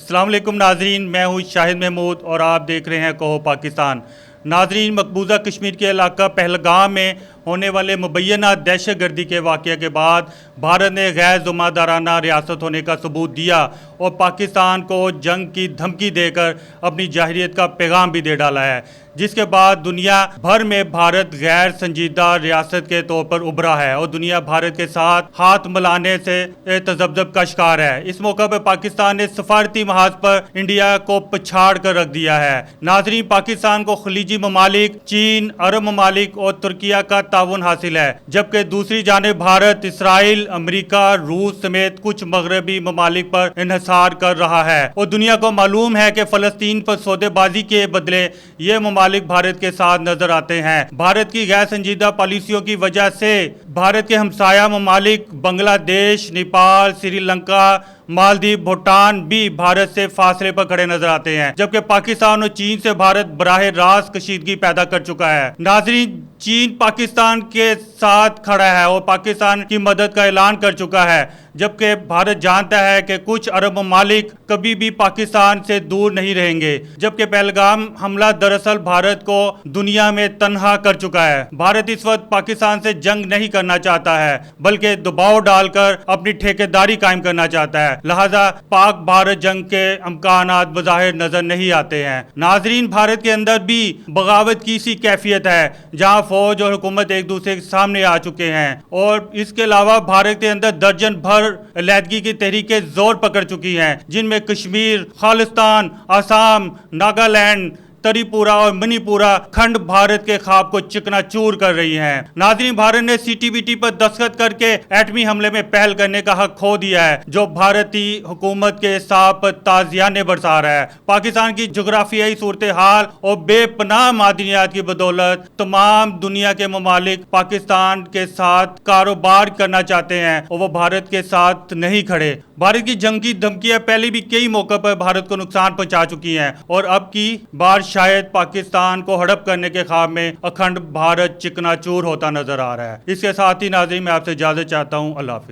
السلام علیکم ناظرین، میں ہوں شاہد محمود اور آپ دیکھ رہے ہیں کہو پاکستان۔ ناظرین، مقبوضہ کشمیر کے علاقہ پہلگام میں ہونے والے مبینہ دہشت گردی کے واقعے کے بعد بھارت نے غیر ذمہ دارانہ ریاست ہونے کا ثبوت دیا اور پاکستان کو جنگ کی دھمکی دے کر اپنی جاہلیت کا پیغام بھی دے ڈالا ہے، جس کے بعد دنیا بھر میں بھارت غیر سنجیدہ ریاست کے طور پر ابھرا ہے اور دنیا بھارت کے ساتھ ہاتھ ملانے سے تذبذب کا شکار ہے۔ اس موقع پر پاکستان نے سفارتی محاذ پر انڈیا کو پچھاڑ کر رکھ دیا ہے۔ ناظرین، پاکستان کو خلیجی ممالک، چین، عرب ممالک اور ترکیہ کا تعاون حاصل ہے، جبکہ دوسری جانب بھارت اسرائیل، امریکہ، روس سمیت کچھ مغربی ممالک پر انحصار کر رہا ہے اور دنیا کو معلوم ہے کہ فلسطین پر سودے بازی کے بدلے یہ ممالک بھارت کے ساتھ نظر آتے ہیں۔ بھارت کی غیر سنجیدہ پالیسیوں کی وجہ سے بھارت کے ہمسایہ ممالک بنگلہ دیش، نیپال، سری لنکا، مالدیپ، بھوٹان بھی بھارت سے فاصلے پر کھڑے نظر آتے ہیں، جبکہ پاکستان اور چین سے بھارت براہ راست کشیدگی پیدا کر چکا ہے۔ ناظرین، چین پاکستان کے ساتھ کھڑا ہے اور پاکستان کی مدد کا اعلان کر چکا ہے، جبکہ بھارت جانتا ہے کہ کچھ عرب ممالک کبھی بھی پاکستان سے دور نہیں رہیں گے، جبکہ پہلگام حملہ دراصل بھارت کو دنیا میں تنہا کر چکا ہے۔ بھارت اس وقت پاکستان سے جنگ نہیں کرنا چاہتا ہے، بلکہ دباؤ ڈال کر اپنی ٹھیکیداری قائم کرنا چاہتا ہے، لہذا پاک بھارت جنگ کے امکانات بظاہر نظر نہیں آتے ہیں۔ ناظرین، بھارت کے اندر بھی بغاوت کی سی کیفیت ہے، جہاں فوج اور حکومت ایک دوسرے کے سامنے آ چکے ہیں، اور اس کے علاوہ بھارت کے اندر درجن بھر علیحدگی کی تحریکیں زور پکڑ چکی ہیں، جن میں کشمیر، خالستان، آسام، ناگالینڈ، تری پورا اور منی پورا کھنڈ بھارت کے خواب کو چکنا چور کر رہی ہیں۔ ناظرین، بھارت نے سی ٹی بی ٹی پر دستخط کر کے ایٹمی حملے میں پہل کرنے کا حق کھو دیا ہے، جو بھارتی حکومت کے حساب پر تازیانے برسا رہا ہے۔ پاکستان کی جغرافیائی صورتحال اور بے پناہ معدنیات کی بدولت تمام دنیا کے ممالک پاکستان کے ساتھ کاروبار کرنا چاہتے ہیں اور وہ بھارت کے ساتھ نہیں کھڑے۔ بھارت کی جنگ کی دھمکیاں پہلے بھی کئی موقع پر بھارت کو نقصان پہنچا چکی ہیں اور اب کی بار شاید پاکستان کو ہڑپ کرنے کے خواب میں اکھنڈ بھارت چکنا چور ہوتا نظر آ رہا ہے۔ اس کے ساتھ ہی ناظرین، میں آپ سے اجازت چاہتا ہوں۔ اللہ حافظ۔